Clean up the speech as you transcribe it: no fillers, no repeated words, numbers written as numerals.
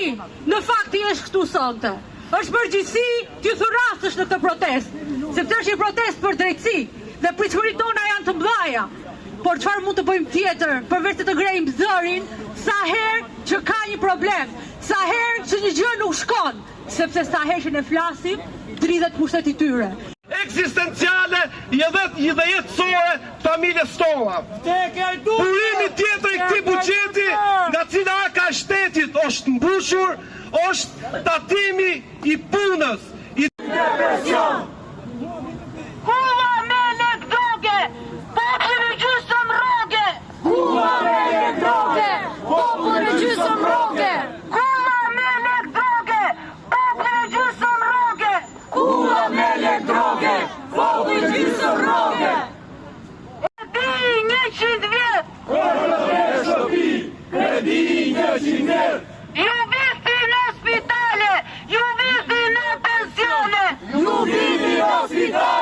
përgjithësi në fakt i është këtu sonte. Është përgjithësi t'ju thurasësh në këtë protest, sepse është një protest për drejtësi dhe pritshmëritë tona janë të mëdha. Por çfarë mund të bëjmë tjetër përveç se të grejmë zërin sa herë që ka një problem, sa herë që një gjë nuk shkon, sepse sa herë që ne flasim, dridhet pushteti tyre. Eksistenciale dhe jetësore familjes tona. Burimi tjetër i këtij buxheti nga cila aka e shtetit është mbushur, është tatimi i punës. Depresion! Kuva me lek droge, popullin e gjysëm roge! Kuva me lek droge, popullin e gjysëm roge! Kuva me lek droge, popullin e gjysëm roge! Kuva me lek droge, popullin e gjysëm roge! E di 100 vjet! E di 100 vjet! Ju viti në spitale, ju viti në pensione, ju viti në spitale!